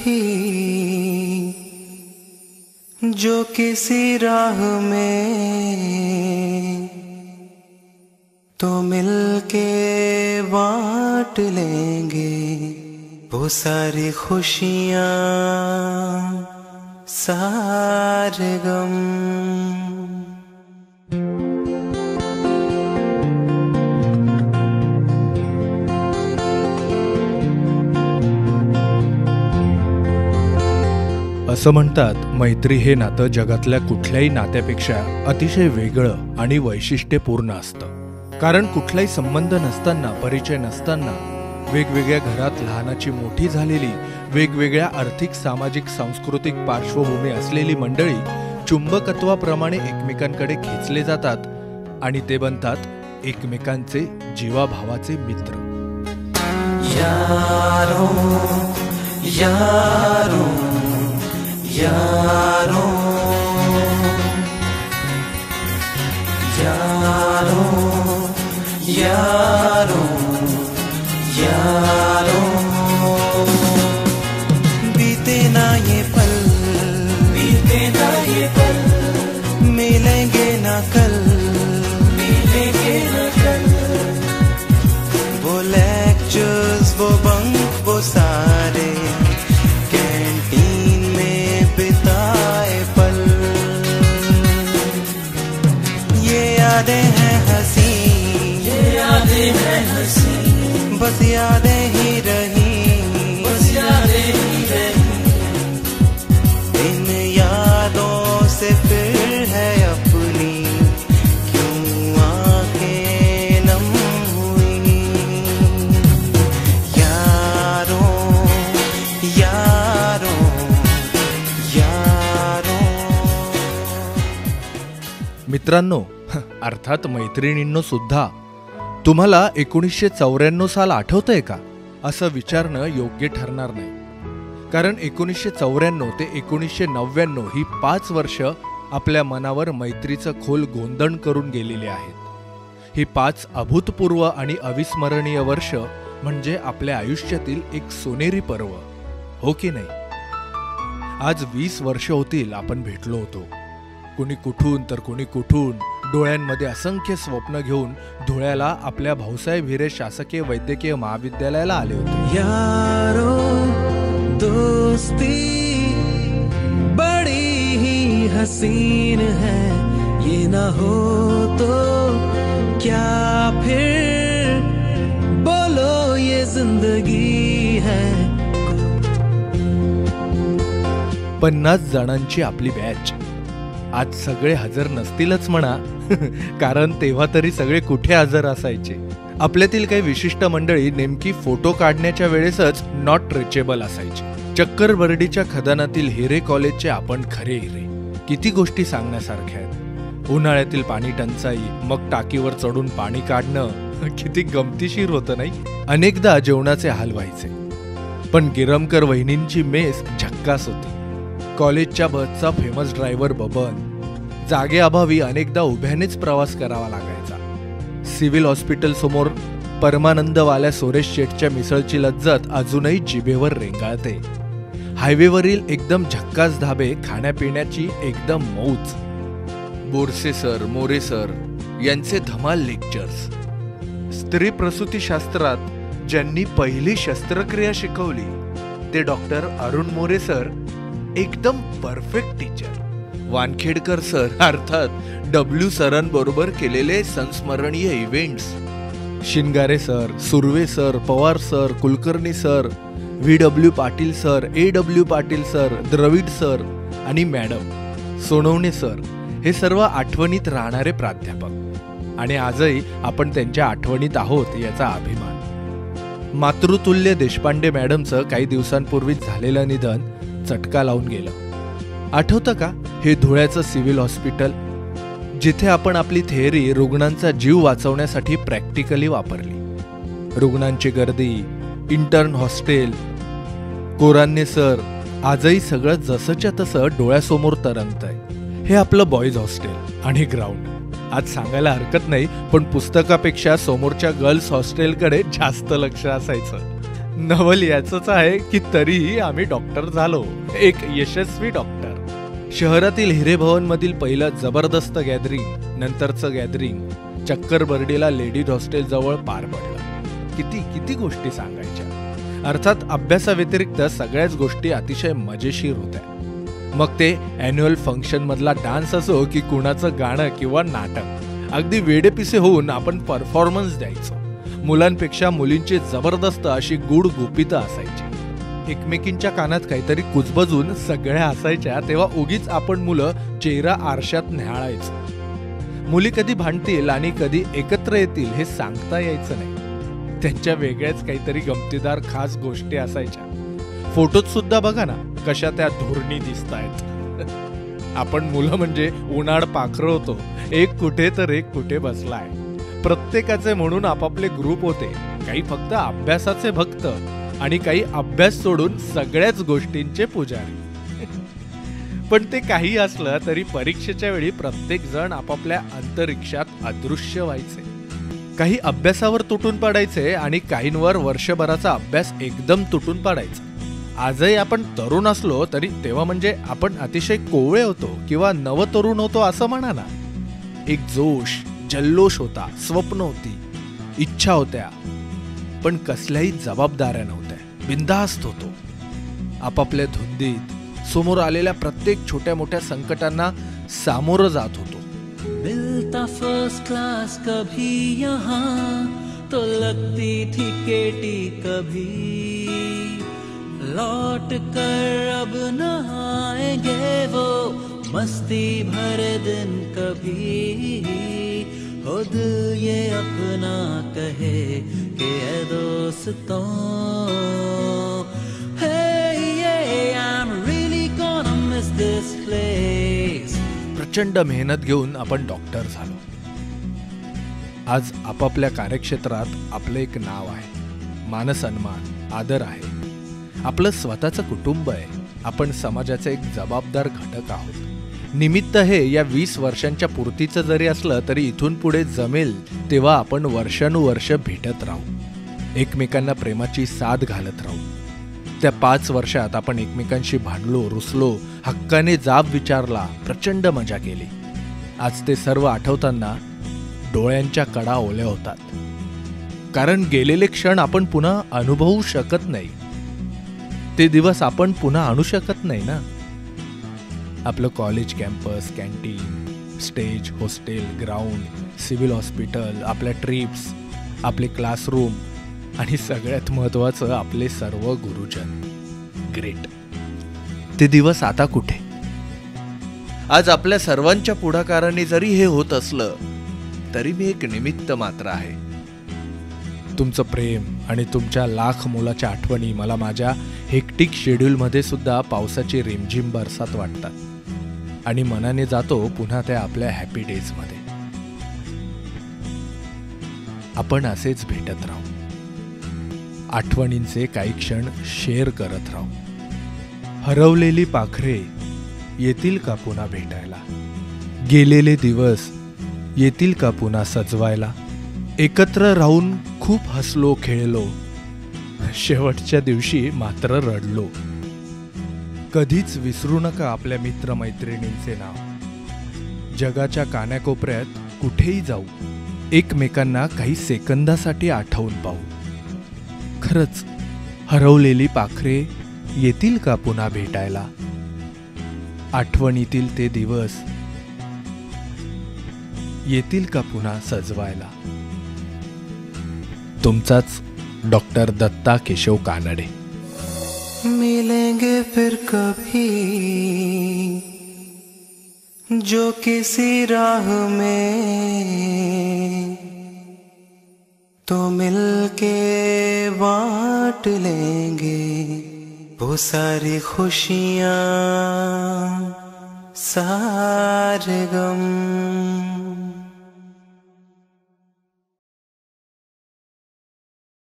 थी जो किसी राह में तो मिलके बांट लेंगे वो सारी खुशियाँ सारे गम। असं म्हणतात, मैत्री हे नातं जगातल्या कुठल्याही नात्यापेक्षा अतिशय वेगळं आणि वैशिष्ट्यपूर्ण असतं। कारण कुठलाही संबंध नसताना, परिचय नसताना, वेगवेगळ्या घरात लहानाची मोठी झालेली, वेगवेगळ्या आर्थिक, सामाजिक, सांस्कृतिक पार्श्वभूमी असलेली मंडळी चुंबकत्वाप्रमाणे एकमेकांकडे खेचले जातात आणि ते बनतात एकमेकांचे जीवाभावाचे मित्र। यारो यारो यारो यारो यारो यारो, बीते ना ये पल, बीते ना ये पल, मिलेंगे ना कल, मिलेंगे ना कल। वो लेक्चर्स, वो बंक, वो सारे कैंटीन में बिताए पल, ये यादें हैं हंसी, ये यादें हैं हंसी, बस यादें ही रही, बस यादें ही रही। इन यादों से फिर है अपनी क्यों आंखें नम हुई। यारो यारो यारो। मित्रांनो, अर्थात मैत्रिणींनो सुद्धा, तुम्हाला 1994 साल आठवतंय का? असं विचारणं योग्य ठरणार नाही। कारण 1994 ते 1999 ही 5 वर्ष आपल्या मनावर मैत्रीचं खोल गोंधण करून गेलेली आहेत। ही 5 अभूतपूर्व आणि अविस्मरणीय वर्ष म्हणजे आपल्या आयुष्यातील एक सोनेरी पर्व, हो की नाही? आज 20 वर्ष होतील आपण भेटलो होतो। कोणी कुठून तर कोणी कुठून, डोळ्यांमध्ये असंख्य स्वप्न घेऊन धुळ्याला आपल्या भाऊसाहेब हिरे शासकीय वैद्यकीय महाविद्यालयाला आले होते। यारो दोस्ती बड़ी ही हसीन है, ये ना हो तो क्या फिर बोलो ये जिंदगी है। 50 जणांची आपली बॅच। आज सगळे हजर नसतीलच म्हणा, कारण तेव्हा तरी सगळे कुठे हजर असायचे। आपल्यातील काही विशिष्ट मंडळी नेमकी फोटो काढण्याच्या वेळेसच नॉट रिचेबल असायची। चक्करबर्डीच्या खदानातील हिरे कॉलेजचे आपण खरे हिरे। किती गोष्टी सांगण्यासारख्या आहेत। उन्हाळ्यातील पाणी टंचाई, मग टाकीवर चढून पाणी काढणं किती गमतीशीर होतं नाही? अनेकदा जेवणाचे हाल व्हायचे, पण गिरमकर वहिनींची मेस झक्कास होती। कॉलेजच्या बसचा फेमस ड्रायव्हर बबन, जागेअभावी अनेकदा उभ्यानेच प्रवास करावा लागायचा। सिव्हिल हॉस्पिटल समोर परमानंदवाल्या सुरेश शेठच्या मिसळची लज्जत अजूनही जिभेवर रेंगाळते। हायवेवरील एकदम झक्कास धाबे, खाण्यापिण्याची एकदम मौज। बोरसे सर, मोरे सर यांचे धमाल लेक्चर्स। स्त्री प्रसूतीशास्त्रात ज्यांनी पहिली शस्त्रक्रिया शिकवली ते डॉक्टर अरुण मोरे सर, एकदम परफेक्ट टीचर। वानखेडकर सर, अर्थात डब्ल्यू सरांबरोबर केलेले संस्मरणीय events. Shingare sir, Surve sir, Pawar sir, Kulkarni sir, V W. Patil sir, A W. Patil sir, Dravid sir आणि मॅडम सोनवणे सर, हे सर्व आठवणीत राहणारे प्राध्यापक आणि आजही आपण त्यांच्या आठवणीत आहोत याचा अभिमान। मातृतुल्य देशपांडे मॅडमचं काही दिवसांपूर्वीच झालेलं निधन चटका लावून गेलं। आठवतं का हे धुळ्याचं सिव्हिल हॉस्पिटल, जिथे आपण आपली थेअरी रुग्णांचा जीव वाचवण्यासाठी प्रॅक्टिकली वापरली। रुग्णांची गर्दी, इंटर्न हॉस्टेल, कोरान्ने सर, आजही सगळं जसंच्या तसं डोळ्यासमोर तरंगतंय। हे आपलं बॉईज हॉस्टेल आणि ग्राउंड। आज सांगायला हरकत नाही, पण पुस्तकापेक्षा समोरच्या गर्ल्स हॉस्टेलकडे जास्त लक्ष असायचं। नवल याचंच आहे की तरीही आम्ही डॉक्टर झालो, एक यशस्वी डॉक्टर. शहरातील हिरे भवन मधील पहिलं जबरदस्त गॅदरिंग, नंतरचं गॅदरिंग चक्करबर्डीला लेडीज हॉस्टेल जवळ पार पडलं. किती किती गोष्टी सांगायच्या. अर्थात अभ्यासाव्यतिरिक्त सगळ्याच गोष्टी अतिशय मजेशीर होत्या. मग ते अॅन्युअल फंक्शन मधला डान्स असो की कुणाचं गाणं किंवा नाटक, अगदी वेडेपिसे होऊन आपण परफॉर्मन्स द्यायचो. मुलांपेक्षा मुलींची जबरदस्त अशी गूढ गुपितं असायची. एकमेकींच्या कानात काहीतरी कुजबजून सगळ्या असायच्या, तेव्हा उगीच आपण मुलं चेहरा आरशात न्याहाळायचो. मुली कधी भांडतील आणि कधी एकत्र येतील हे सांगता यायचं नाही. त्यांच्या वेगळ्याच काहीतरी गमतीदार खास गोष्टी असायच्या. फोटोत सुद्धा बघा ना कशा त्या धोरणी दिसतायत. आपण मुलं म्हणजे उन्हाळ पाखरं होतो, एक कुठे तर एक कुठे बसलाय. प्रत्येकाचे म्हणून आपापले ग्रुप होते. काही फक्त अभ्यासाचे भक्त आणि काही अभ्यास सोडून सगळ्याच गोष्टींचे पुजारी. पण ते काही असलं तरी परीक्षेच्या वेळी प्रत्येक जण आपापल्या अंतरिक्षात अदृश्य व्हायचे. काही अभ्यासावर तुटून पडायचे आणि काहींवर वर्षभराचा अभ्यास एकदम तुटून पडायचा. आजही आपण तरुण असलो तरी तेव्हा म्हणजे आपण अतिशय कोवळे होतो किंवा नवतरुण होतो असं म्हणा ना. एक जोश, जल्लोष होता, स्वप्न होती, इच्छा होत्या, पण कसल्याही जबाबदाऱ्या नव्हत्या. बिनधास्त होतो. आपापल्या धुंदीत समोर आलेल्या प्रत्येक छोट्या मोठ्या संकटांना सामोरं जात होतो. मिलता फर्स्ट क्लास कभी यहाँ तो लगती थी केटी कभी, लौट कर अब न आएंगे वो मस्ती भरे दिन कभी. हो दिल ये अपना कहे कि ऐ दोस्तों, hey yeah I'm really gonna miss this place. प्रचंड मेहनत घेऊन आपण डॉक्टर झालो. आज आपापल्या कार्यक्षेत्रात आपलं एक नाव आहे, मानसन्मान, आदर आहे. आपलं स्वतःचं कुटुंब आहे. आपण समाजाचे एक जबाबदार घटक आहोत. निमित्त हे या 20 वर्षांच्या पूर्तीचं जरी असलं तरी इथून पुढे जमेल तेव्हा आपण वर्षानुवर्ष भेटत राहू, एकमेकांना प्रेमाची साथ घालत राहू. त्या 5 वर्षात आपण एकमेकांशी भांडलो, रुसलो, हक्काने जाब विचारला, प्रचंड मजा केली. आज ते सर्व आठवताना डोळ्यांच्या कडा ओल्या होतात. कारण गेलेले क्षण आपण पुन्हा अनुभवू शकत नाही. ते दिवस आपण पुन्हा आणू शकत नाही ना. आपलं college campus, canteen, stage, hostel, ground, civil hospital, आपल्या ट्रिप्स, आपले क्लासरूम आणि सगळ्यात महत्त्वाचं आपले सर्व गुरुजन. ग्रेट. ते दिवस आता कुठे? आज आपल्या सर्वांच्या पुढाकाराने जरी हे होत असलं तरी मी एक निमित्त मात्र आहे. तुमचं प्रेम आणि तुमच्या लाख मोलाच्या आठवणी मला माझ्या हेक्टिक शेड्यूलमध्ये सुद्धा पावसाची रिमझिम बरसात वाटतात आणि मनाने जातो पुन्हा त्या आपल्या हॅपी डेजमध्ये. आपण असेच भेटत राहू, आठवणींचे काही क्षण शेअर करत राहू. हरवलेली पाखरे येतील का पुन्हा भेटायला? गेलेले दिवस येतील का पुन्हा सजवायला? एकत्र राहून खूप हसलो, खेळलो, शेवटच्या दिवशी मात्र रडलो. कधीच विसरू नका आपल्या मित्रमैत्रिणींचे नाव. जगाच्या कानाकोपऱ्यात कुठेही जाऊ, एकमेकांना काही सेकंदासाठी आठवून पाहू. खरंच हरवलेली पाखरे येतील का पुन्हा भेटायला? आठवणीतील ते दिवस येतील का पुन्हा सजवायला? तुमचाच डॉक्टर दत्ता केशव कानडे. मिलेंगे फिर कभी जो किसी राह में, तो मिलके बांट लेंगे वो सारी खुशियाँ, सारे गम.